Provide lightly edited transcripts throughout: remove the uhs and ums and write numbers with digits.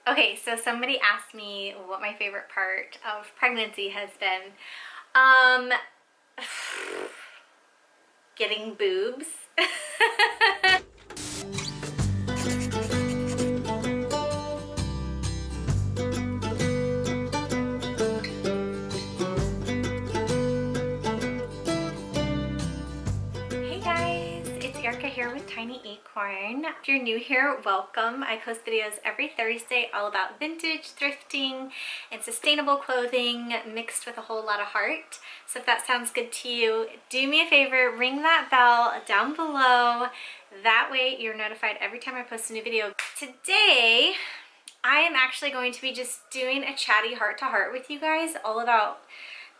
Okay, so somebody asked me what my favorite part of pregnancy has been. Um, Getting boobs. Hey guys, it's Erica here with Tiny Acorn. If you're new here, welcome. I post videos every Thursday all about vintage, thrifting, and sustainable clothing mixed with a whole lot of heart. So if that sounds good to you, do me a favor, ring that bell down below. That way you're notified every time I post a new video. Today, I am actually going to be just doing a chatty heart-to-heart with you guys all about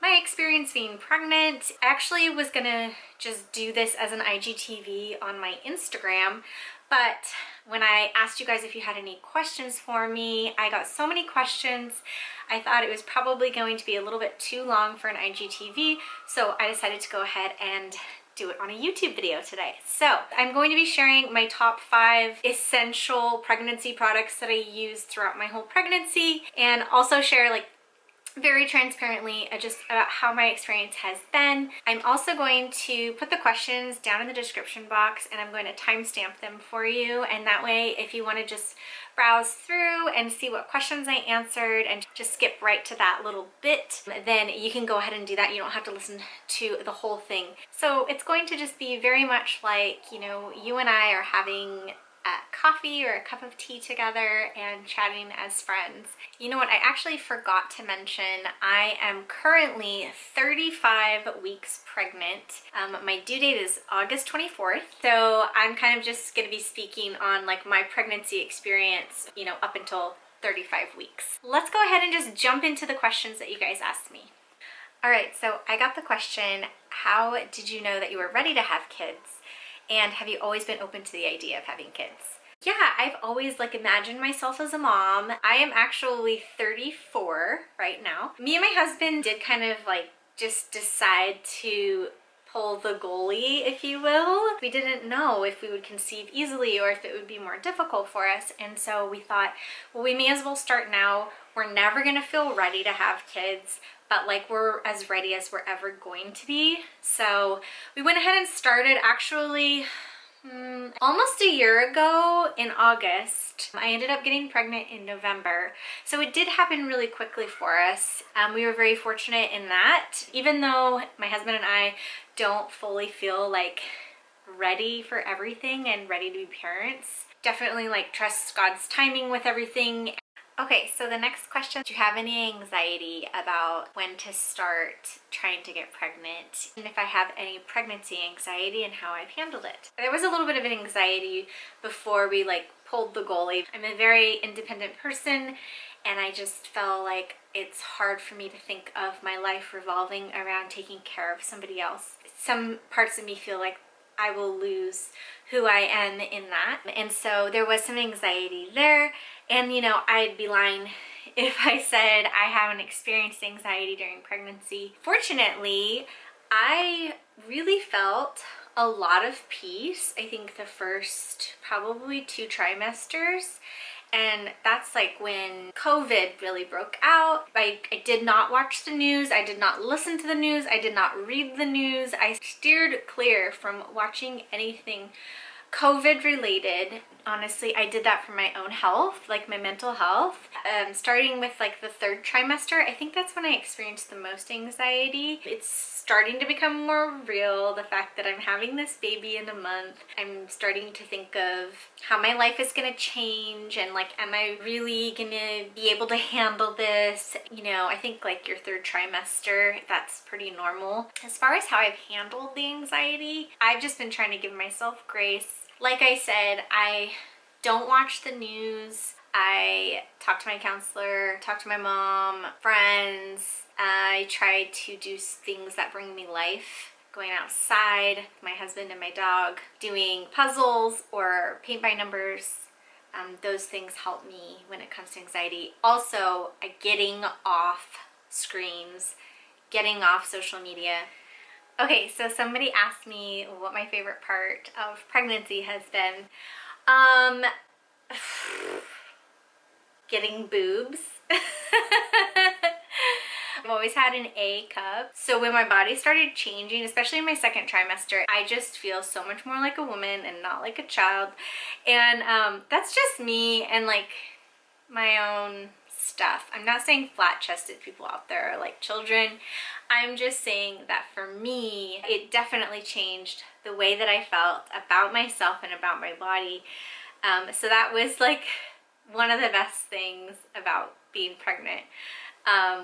my experience being pregnant. I actually was gonna just do this as an IGTV on my Instagram, but when I asked you guys if you had any questions for me, I got so many questions. I thought it was probably going to be a little bit too long for an IGTV, so I decided to go ahead and do it on a YouTube video today. So I'm going to be sharing my top 5 essential pregnancy products that I used throughout my whole pregnancy, and also share very transparently just about how my experience has been. I'm also going to put the questions down in the description box, and I'm going to timestamp them for you, and that way if you want to just browse through and see what questions I answered and just skip right to that little bit, then you can go ahead and do that. You don't have to listen to the whole thing. So it's going to just be very much like, you know, you and I are having coffee or a cup of tea together and chatting as friends. You know what, I actually forgot to mention, I am currently 35 weeks pregnant. My due date is August 24th, so I'm kind of just going to be speaking on like my pregnancy experience, you know, up until 35 weeks. Let's go ahead and just jump into the questions that you guys asked me. All right, so I got the question, how did you know that you were ready to have kids? And have you always been open to the idea of having kids? Yeah, I've always imagined myself as a mom. I am actually 34 right now. Me and my husband did kind of just decide to pull the goalie, if you will. We didn't know if we would conceive easily or if it would be more difficult for us. And so we thought, well, we may as well start now. We're never gonna feel ready to have kids, but we're as ready as we're ever going to be. So we went ahead and started actually almost a year ago in August. I ended up getting pregnant in November. So it did happen really quickly for us. We were very fortunate in that. Even though my husband and I don't fully feel ready for everything and ready to be parents, definitely trust God's timing with everything. Okay, so the next question, do you have any anxiety about when to start trying to get pregnant? And if I have any pregnancy anxiety and how I've handled it. There was a little bit of an anxiety before we pulled the goalie. I'm a very independent person, and I just felt like it's hard for me to think of my life revolving around taking care of somebody else. Some parts of me feel like I will lose who I am in that. And so there was some anxiety there. And you know, I'd be lying if I said I haven't experienced anxiety during pregnancy. Fortunately, I really felt a lot of peace, I think the first probably 2 trimesters. And that's when COVID really broke out. I did not watch the news. I did not listen to the news. I did not read the news. I steered clear from watching anything COVID related. Honestly, I did that for my own health, my mental health. Starting with the 3rd trimester, I think that's when I experienced the most anxiety. It's starting to become more real, the fact that I'm having this baby in a month. I'm starting to think of how my life is gonna change and am I really gonna be able to handle this? You know, I think your 3rd trimester, that's pretty normal. As far as how I've handled the anxiety, I've just been trying to give myself grace. Like I said, I don't watch the news. I talk to my counselor, talk to my mom, friends. I try to do things that bring me life. Going outside, my husband and my dog, doing puzzles or paint by numbers. Those things help me when it comes to anxiety. Also, getting off screens, getting off social media. Okay, so somebody asked me what my favorite part of pregnancy has been. getting boobs. I've always had an A cup. So when my body started changing, especially in my second trimester, I just feel so much more like a woman and not like a child. And that's just me and like my own stuff. I'm not saying flat-chested people out there are like children. I'm just saying that for me, it definitely changed the way that I felt about myself and about my body. So that was like one of the best things about being pregnant,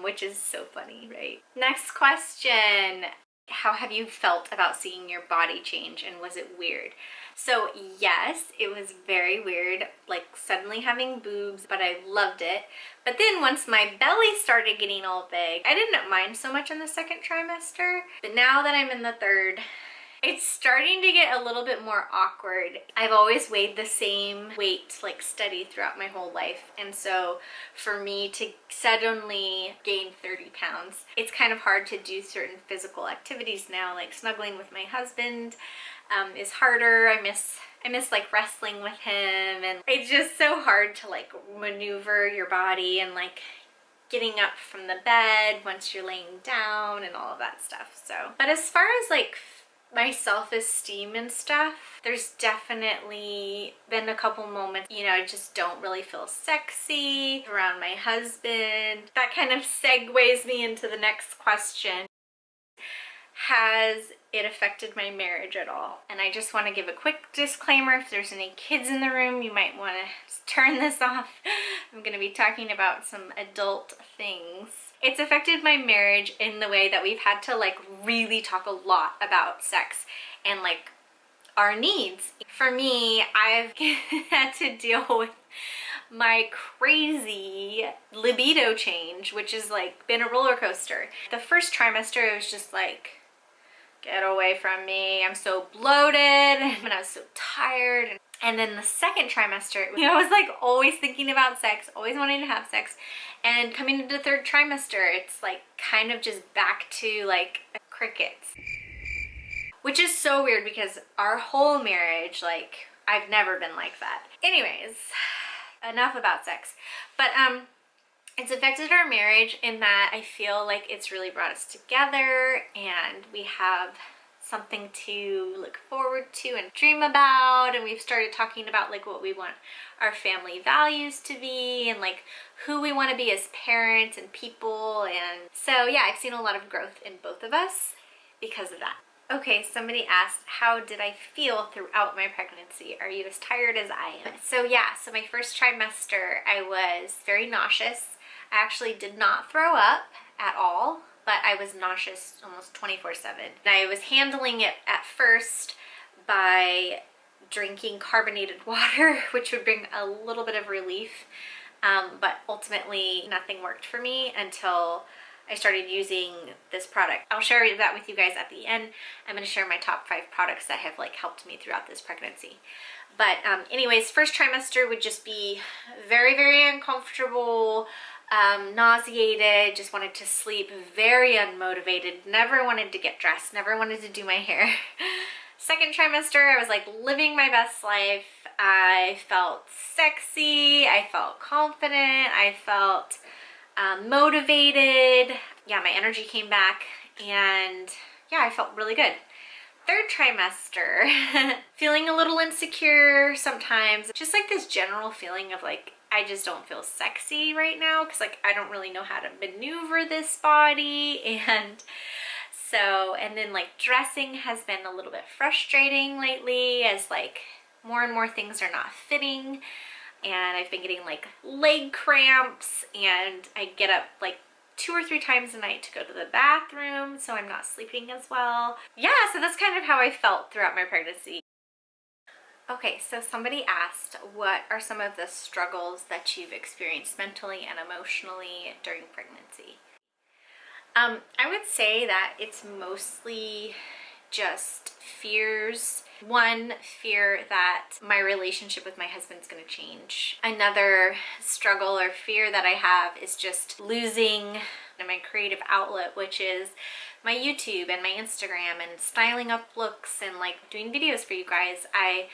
which is so funny, right? Next question. How have you felt about seeing your body change, and was it weird? So yes, it was very weird, like suddenly having boobs, but I loved it. But then once my belly started getting all big, I didn't mind so much in the second trimester. But now that I'm in the third, it's starting to get a little bit more awkward. I've always weighed the same weight, like steady throughout my whole life. And so for me to suddenly gain 30 pounds, it's kind of hard to do certain physical activities now, like snuggling with my husband is harder. I miss like wrestling with him, and it's just so hard to like maneuver your body and like getting up from the bed once you're laying down and all of that stuff. So, but as far as like my self-esteem and stuff, there's definitely been a couple moments, you know, I just don't really feel sexy around my husband. That kind of segues me into the next question. Has it affected my marriage at all? And I just want to give a quick disclaimer. If there's any kids in the room, you might want to turn this off. I'm going to be talking about some adult things. It's affected my marriage in the way that we've had to like really talk a lot about sex and like our needs. For me, I've had to deal with my crazy libido change, which has like been a roller coaster. The first trimester, it was just like, get away from me, I'm so bloated, and I was so tired. And then the second trimester, you know, I was like always thinking about sex, always wanting to have sex. And coming into the third trimester, it's like kind of just back to like crickets. Which is so weird because our whole marriage, like, I've never been like that. Anyways, enough about sex. But it's affected our marriage in that I feel like it's really brought us together, and we have something to look forward to and dream about, and we've started talking about like what we want our family values to be and like who we want to be as parents and people. And so yeah, I've seen a lot of growth in both of us because of that. Okay, somebody asked, how did I feel throughout my pregnancy? Are you as tired as I am? So yeah, so my first trimester, I was very nauseous. I actually did not throw up at all, but I was nauseous almost 24/7. I was handling it at first by drinking carbonated water, which would bring a little bit of relief, but ultimately nothing worked for me until I started using this product. I'll share that with you guys at the end. I'm going to share my top 5 products that have like helped me throughout this pregnancy. But anyways, first trimester would just be very, very uncomfortable, nauseated, just wanted to sleep, very unmotivated, never wanted to get dressed, never wanted to do my hair. Second trimester, I was like living my best life. I felt sexy, I felt confident, I felt motivated. Yeah, my energy came back, and yeah, I felt really good. Third trimester, feeling a little insecure sometimes, just like this general feeling of like, I just don't feel sexy right now because like I don't really know how to maneuver this body. And so, and then like dressing has been a little bit frustrating lately as like more and more things are not fitting, and I've been getting like leg cramps, and I get up like 2 or 3 times a night to go to the bathroom, so I'm not sleeping as well. Yeah, so that's kind of how I felt throughout my pregnancy. Okay, so somebody asked, what are some of the struggles that you've experienced mentally and emotionally during pregnancy? I would say that it's mostly just fears. One, fear that my relationship with my husband's gonna change. Another struggle or fear that I have is just losing my creative outlet, which is my YouTube and my Instagram and styling up looks and like doing videos for you guys. I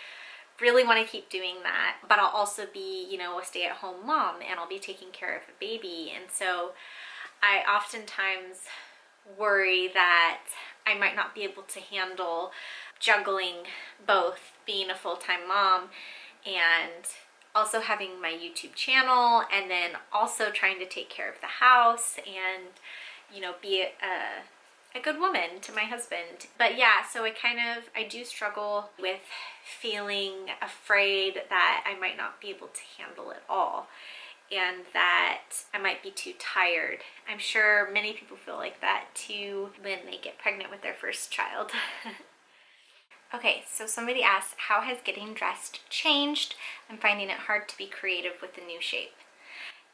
really want to keep doing that, but I'll also be, you know, a stay-at-home mom, and I'll be taking care of a baby. And so I oftentimes worry that I might not be able to handle juggling both, being a full-time mom and also having my YouTube channel, and then also trying to take care of the house and, you know, be a good woman to my husband. But yeah, so I do struggle with feeling afraid that I might not be able to handle it all, and that I might be too tired. I'm sure many people feel like that too when they get pregnant with their first child. Okay, so somebody asked, how has getting dressed changed? I'm finding it hard to be creative with the new shape.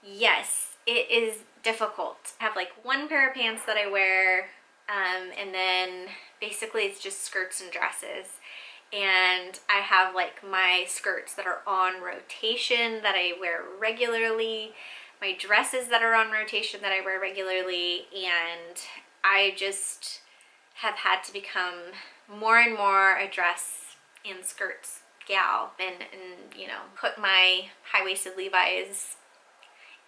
Yes, it is difficult. I have like one pair of pants that I wear, and then basically it's just skirts and dresses. And I have like my skirts that are on rotation that I wear regularly, my dresses that are on rotation that I wear regularly, and I just have had to become more and more a dress and skirts gal, and you know, put my high-waisted Levi's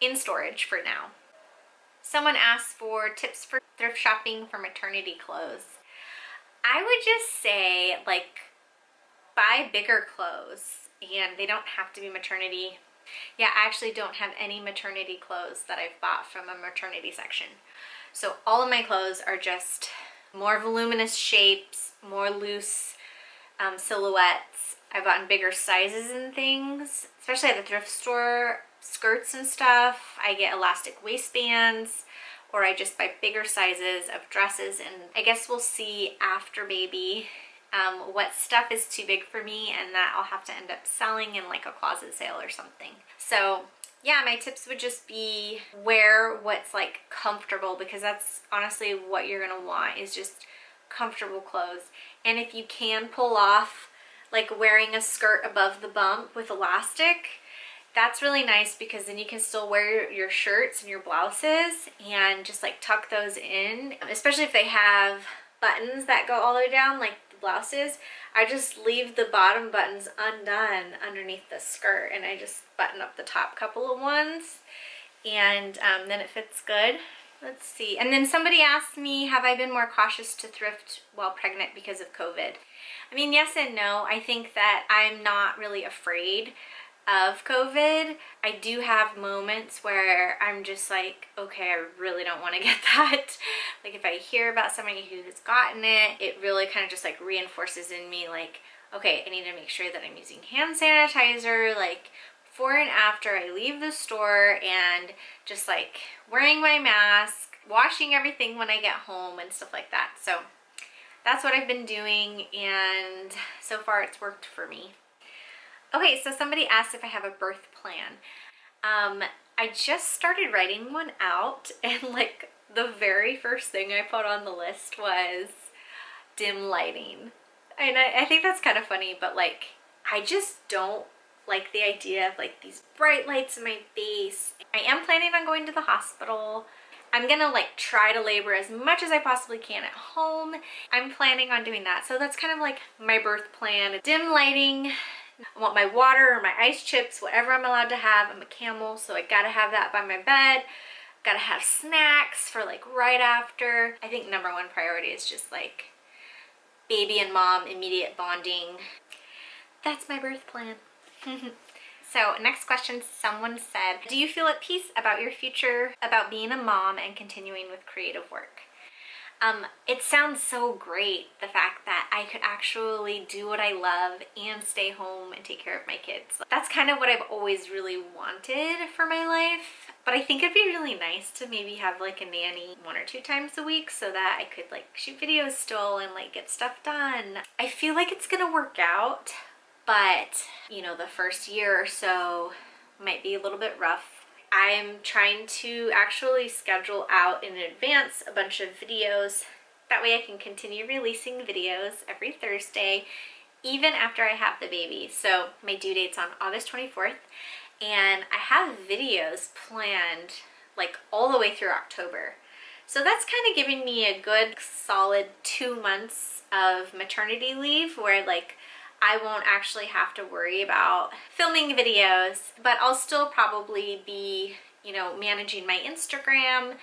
in storage for now. Someone asked for tips for thrift shopping for maternity clothes. I would just say, like, buy bigger clothes, and they don't have to be maternity. Yeah, I actually don't have any maternity clothes that I've bought from a maternity section. So all of my clothes are just more voluminous shapes, more loose silhouettes. I've gotten bigger sizes and things, especially at the thrift store. Skirts and stuff, I get elastic waistbands, or I just buy bigger sizes of dresses. And I guess we'll see after baby what stuff is too big for me, and that I'll have to end up selling in like a closet sale or something. So yeah, my tips would just be wear what's like comfortable, because that's honestly what you're gonna want, is just comfortable clothes. And if you can pull off like wearing a skirt above the bump with elastic, that's really nice, because then you can still wear your shirts and your blouses and just like tuck those in, especially if they have buttons that go all the way down like the blouses. I just leave the bottom buttons undone underneath the skirt, and I just button up the top couple of ones, and then it fits good. Let's see. And then somebody asked me, have I been more cautious to thrift while pregnant because of COVID? I mean, yes and no. I think that I'm not really afraid of COVID. I do have moments where I'm just like, okay, I really don't want to get that. Like if I hear about somebody who has gotten it, it really kind of just like reinforces in me like, okay, I need to make sure that I'm using hand sanitizer like before and after I leave the store, and just like wearing my mask, washing everything when I get home and stuff like that. So that's what I've been doing, and so far it's worked for me. Okay, so somebody asked if I have a birth plan. I just started writing one out, and like the very first thing I put on the list was dim lighting. And I think that's kind of funny, but like I just don't like the idea of like these bright lights in my face. I am planning on going to the hospital. I'm gonna like try to labor as much as I possibly can at home. I'm planning on doing that. So that's kind of like my birth plan. Dim lighting. I want my water or my ice chips, whatever I'm allowed to have. I'm a camel, so I gotta have that by my bed. Gotta have snacks for like right after. I think number one priority is just like baby and mom immediate bonding. That's my birth plan. So next question, someone said, do you feel at peace about your future, about being a mom and continuing with creative work? It sounds so great, the fact that I could actually do what I love and stay home and take care of my kids. That's kind of what I've always really wanted for my life. But I think it'd be really nice to maybe have like a nanny 1 or 2 times a week, so that I could like shoot videos still and like get stuff done. I feel like it's gonna work out, but you know, the first year or so might be a little bit rough. I'm trying to actually schedule out in advance a bunch of videos. That way I can continue releasing videos every Thursday, even after I have the baby. So my due date's on August 24th, and I have videos planned like all the way through October. So that's kind of giving me a good solid 2 months of maternity leave where like I won't actually have to worry about filming videos, but I'll still probably be, you know, managing my Instagram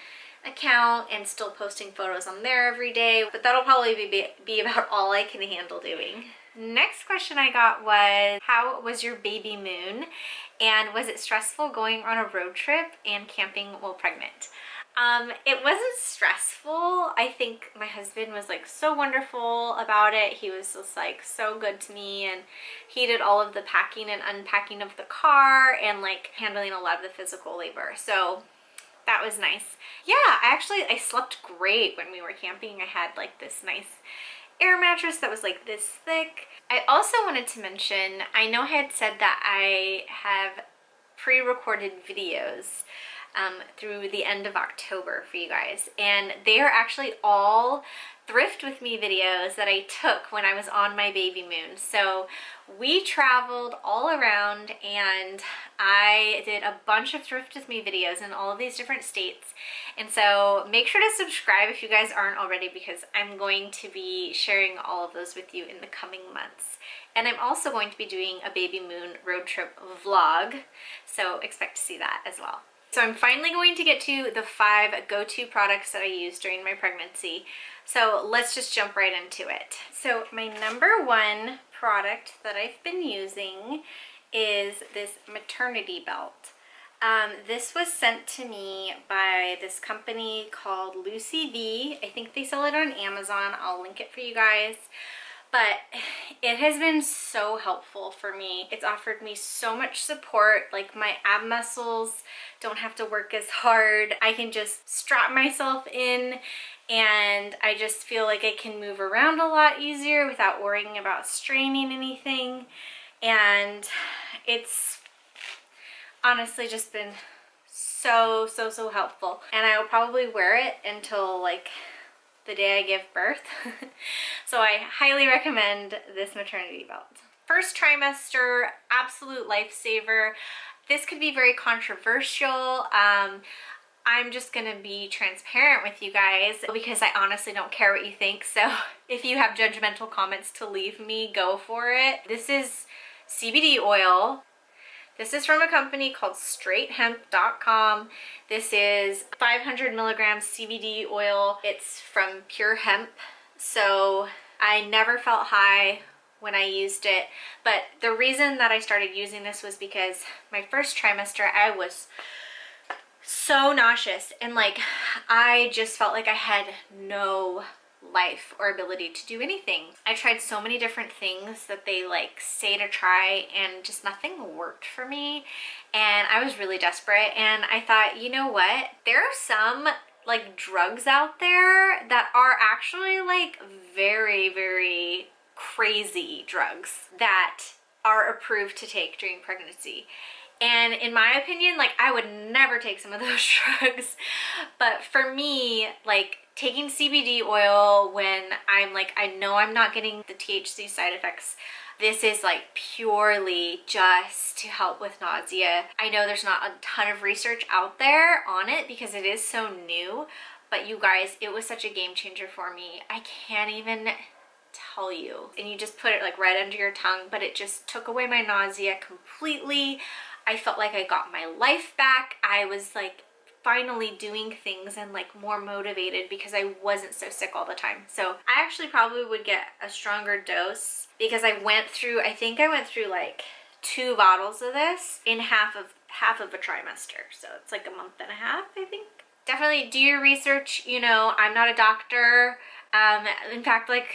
account and still posting photos on there every day, but that'll probably be about all I can handle doing. Next question I got was, how was your baby moon? And was it stressful going on a road trip and camping while pregnant? It wasn't stressful. I think my husband was like so wonderful about it. He was just like so good to me, and he did all of the packing and unpacking of the car and like handling a lot of the physical labor. So that was nice. Yeah, I slept great when we were camping. I had like this nice air mattress that was like this thick. I also wanted to mention, I know I had said that I have pre-recorded videos through the end of October for you guys, and they are actually all thrift with me videos that I took when I was on my baby moon. So we traveled all around and I did a bunch of thrift with me videos in all of these different states, and so make sure to subscribe if you guys aren't already, because I'm going to be sharing all of those with you in the coming months. And I'm also going to be doing a baby moon road trip vlog, so expect to see that as well. So I'm finally going to get to the 5 go-to products that I used during my pregnancy. So let's just jump right into it. So my number 1 product that I've been using is this maternity belt. This was sent to me by this company called Lucy V. I think they sell it on Amazon. I'll link it for you guys. But it has been so helpful for me. It's offered me so much support. Like, my ab muscles don't have to work as hard. I can just strap myself in and I just feel like I can move around a lot easier without worrying about straining anything. And it's honestly just been so helpful. And I will probably wear it until like the day I give birth. So I highly recommend this maternity belt. First trimester, absolute lifesaver. This could be very controversial. I'm just gonna be transparent with you guys because I honestly don't care what you think. So if you have judgmental comments to leave me, go for it. This is CBD oil. This is from a company called straighthemp.com. This is 500 milligrams CBD oil. It's from pure hemp. So I never felt high when I used it. But the reason that I started using this was because my first trimester, I was so nauseous. And like, I just felt like I had no life or ability to do anything. I tried so many different things that they like say to try, and just nothing worked for me. And I was really desperate, and I thought, you know what? There are some like drugs out there that are actually like very crazy drugs that are approved to take during pregnancy. And in my opinion, like, I would never take some of those drugs. But for me, like, taking CBD oil when I'm like, I know I'm not getting the THC side effects, this is like purely just to help with nausea. I know there's not a ton of research out there on it because it is so new, but you guys, it was such a game changer for me. I can't even tell you. And you just put it like right under your tongue, but it just took away my nausea completely. I felt like I got my life back. I was like finally doing things and like more motivated because I wasn't so sick all the time. So I actually probably would get a stronger dose because I think I went through like 2 bottles of this in half of a trimester. So it's like a month and a half, I think. Definitely do your research. You know, I'm not a doctor. In fact, like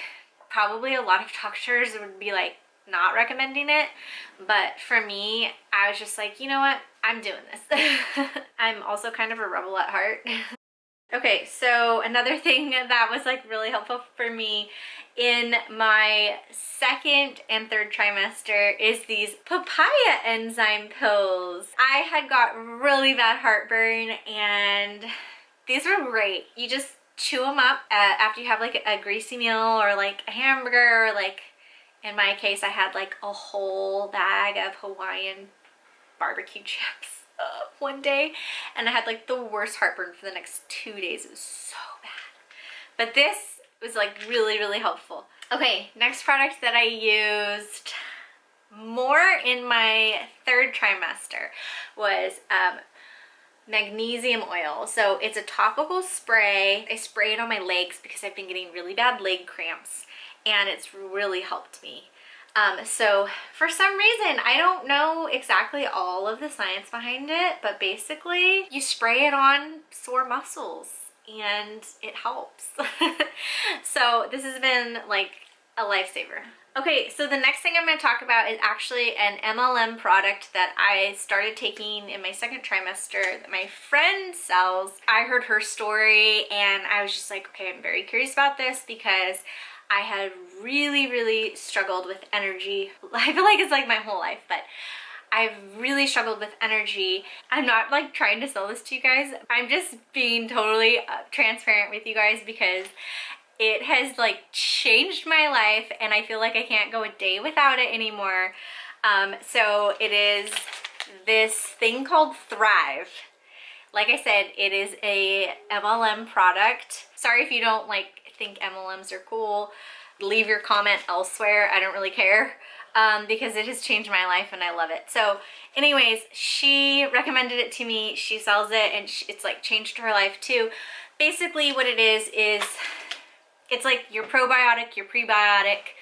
probably a lot of doctors would be like not recommending it, but for me, I was just like, you know what, I'm doing this. I'm also kind of a rebel at heart. Okay, so another thing that was like really helpful for me in my 2nd and 3rd trimester is these papaya enzyme pills. I had got really bad heartburn and these were great. You just chew them up after you have like a greasy meal or like a hamburger, or like in my case, I had like a whole bag of Hawaiian barbecue chips one day, and I had like the worst heartburn for the next 2 days. It was so bad. But this was like really helpful. Okay, next product that I used more in my third trimester was magnesium oil. So it's a topical spray. I spray it on my legs because I've been getting really bad leg cramps, and it's really helped me. So for some reason, I don't know exactly all of the science behind it, but basically you spray it on sore muscles and it helps. So this has been like a lifesaver. Okay, so the next thing I'm going to talk about is actually an MLM product that I started taking in my second trimester that my friend sells. I heard her story and I was just like, okay, I'm very curious about this because I had really struggled with energy. I feel like it's like my whole life, but I've really struggled with energy. I'm not like trying to sell this to you guys. I'm just being totally transparent with you guys because it has like changed my life and I feel like I can't go a day without it anymore. So it is this thing called Thrive. Like I said, it is a MLM product. Sorry if you don't like think MLMs are cool. Leave your comment elsewhere. I don't really care because it has changed my life and I love it. So anyways, she recommended it to me. She sells it and it's like changed her life too. Basically what it is it's like your probiotic, your prebiotic,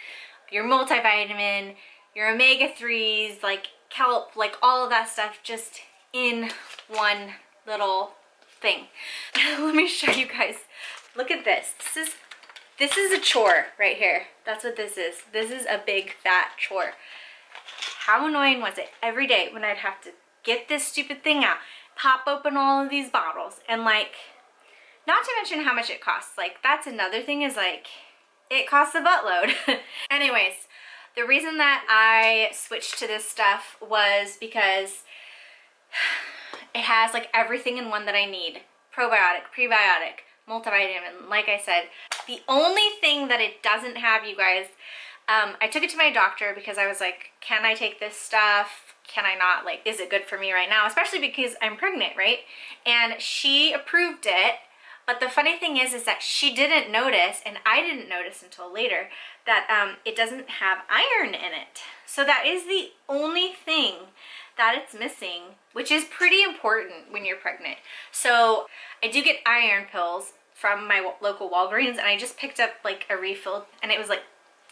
your multivitamin, your omega-3s, like kelp, like all of that stuff just in one little thing. Let me show you guys. Look at this. This is a chore right here. That's what this is. This is a big fat chore. How annoying was it every day when I'd have to get this stupid thing out, pop open all of these bottles, and like, not to mention how much it costs. Like, that's another thing is like, it costs a buttload. Anyways, the reason that I switched to this stuff was because it has like everything in one that I need. Probiotic, prebiotic, multivitamin, like I said. The only thing that it doesn't have, you guys, I took it to my doctor because I was like, can I take this stuff? Can I not? Like, is it good for me right now? Especially because I'm pregnant, right? And she approved it. But the funny thing is that she didn't notice, and I didn't notice until later, that it doesn't have iron in it. So that is the only thing that it's missing, which is pretty important when you're pregnant. So I do get iron pills from my local Walgreens, and I just picked up like a refill, and it was like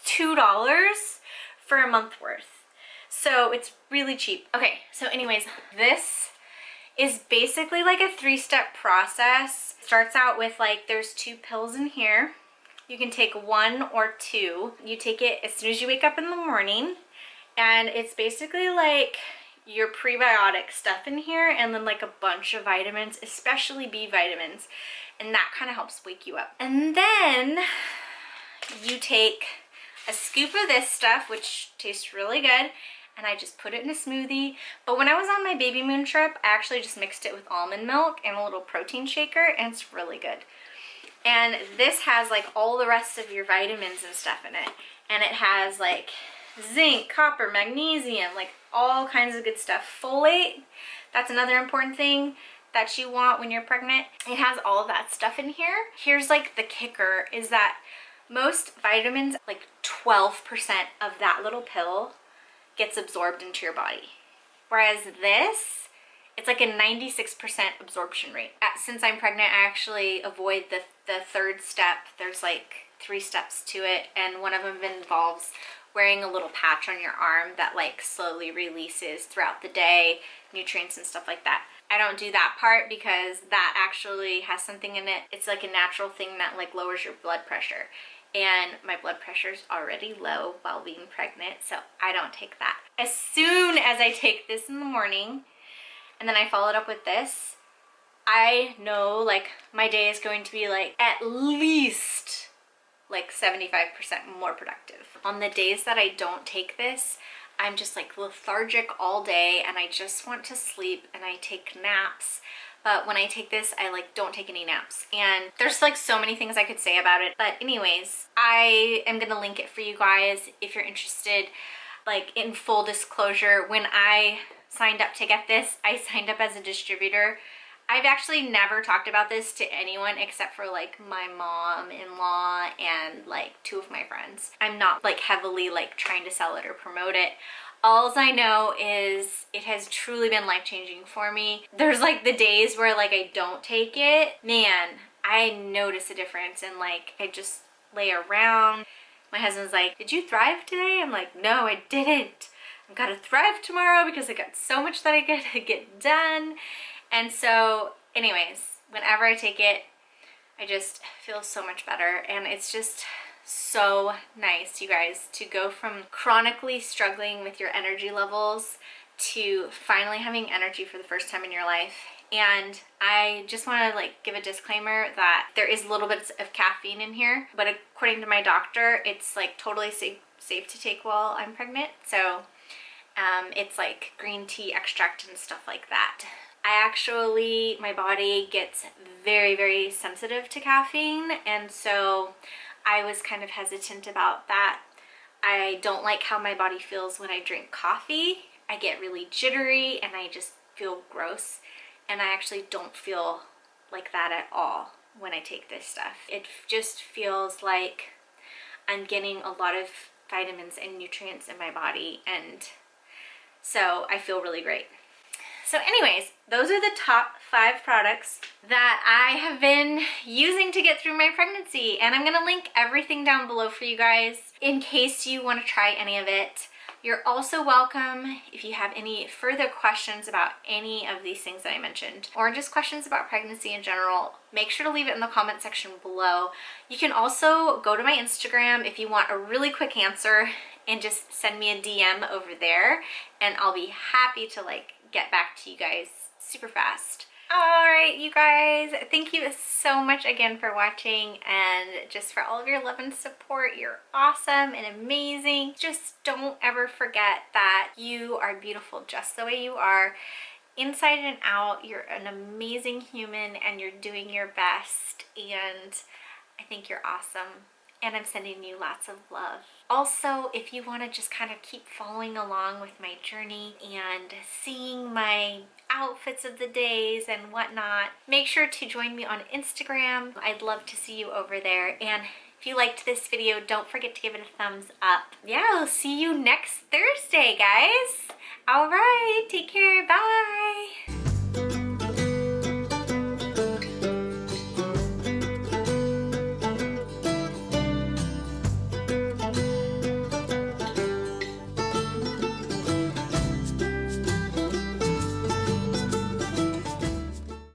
$2 for a month worth. So it's really cheap. Okay, so anyways, this is basically like a 3-step process. Starts out with like, there's 2 pills in here. You can take 1 or 2. You take it as soon as you wake up in the morning, and it's basically like your prebiotic stuff in here and then like a bunch of vitamins, especially B vitamins, and that kind of helps wake you up. And then you take a scoop of this stuff, which tastes really good, and I just put it in a smoothie. But when I was on my baby moon trip, I actually just mixed it with almond milk and a little protein shaker, and it's really good. And this has like all the rest of your vitamins and stuff in it. And it has like zinc, copper, magnesium, like all kinds of good stuff. Folate, that's another important thing that you want when you're pregnant. It has all of that stuff in here. Here's like the kicker is that most vitamins, like 12% of that little pill gets absorbed into your body. Whereas this, it's like a 96% absorption rate. Since I'm pregnant, I actually avoid the 3rd step. There's like 3 steps to it, and one of them involves wearing a little patch on your arm that like slowly releases throughout the day, nutrients and stuff like that. I don't do that part because that actually has something in it. It's like a natural thing that like lowers your blood pressure. And my blood pressure's already low while being pregnant, so I don't take that. As soon as I take this in the morning, and then I follow it up with this, I know like my day is going to be like at least like 75% more productive. On the days that I don't take this, I'm just like lethargic all day and I just want to sleep and I take naps. But when I take this, I like don't take any naps. And there's like so many things I could say about it. But anyways, I am gonna link it for you guys if you're interested. Like in full disclosure, when I signed up to get this, I signed up as a distributor. I've actually never talked about this to anyone except for like my mom-in-law and like 2 of my friends. I'm not like heavily like trying to sell it or promote it. Alls I know is it has truly been life-changing for me. There's like the days where like I don't take it. Man, I notice a difference, and like I just lay around. My husband's like, did you thrive today? I'm like, no, I didn't. I've got to thrive tomorrow because I got so much that I gotta get done. And so anyways, whenever I take it, I just feel so much better. And it's just so nice, you guys, to go from chronically struggling with your energy levels to finally having energy for the first time in your life. And I just want to like give a disclaimer that there is little bits of caffeine in here, but according to my doctor, it's like totally safe to take while I'm pregnant. So it's like green tea extract and stuff like that. My body gets very, very sensitive to caffeine, and so I was kind of hesitant about that. I don't like how my body feels when I drink coffee. I get really jittery and I just feel gross, and I actually don't feel like that at all when I take this stuff. It just feels like I'm getting a lot of vitamins and nutrients in my body, and so I feel really great. So anyways, those are the top 5 products that I have been using to get through my pregnancy, and I'm gonna link everything down below for you guys in case you want to try any of it. You're also welcome if you have any further questions about any of these things that I mentioned, or just questions about pregnancy in general. Make sure to leave it in the comment section below. You can also go to my Instagram if you want a really quick answer and just send me a DM over there, and I'll be happy to like get back to you guys super fast. All right, you guys, thank you so much again for watching, and just for all of your love and support. You're awesome and amazing. Just don't ever forget that you are beautiful just the way you are, inside and out. You're an amazing human and you're doing your best, and I think you're awesome. And I'm sending you lots of love. Also, if you want to just kind of keep following along with my journey and seeing my outfits of the days and whatnot, make sure to join me on Instagram. I'd love to see you over there. And if you liked this video, don't forget to give it a thumbs up. Yeah, I'll see you next Thursday, guys. All right, take care. Bye.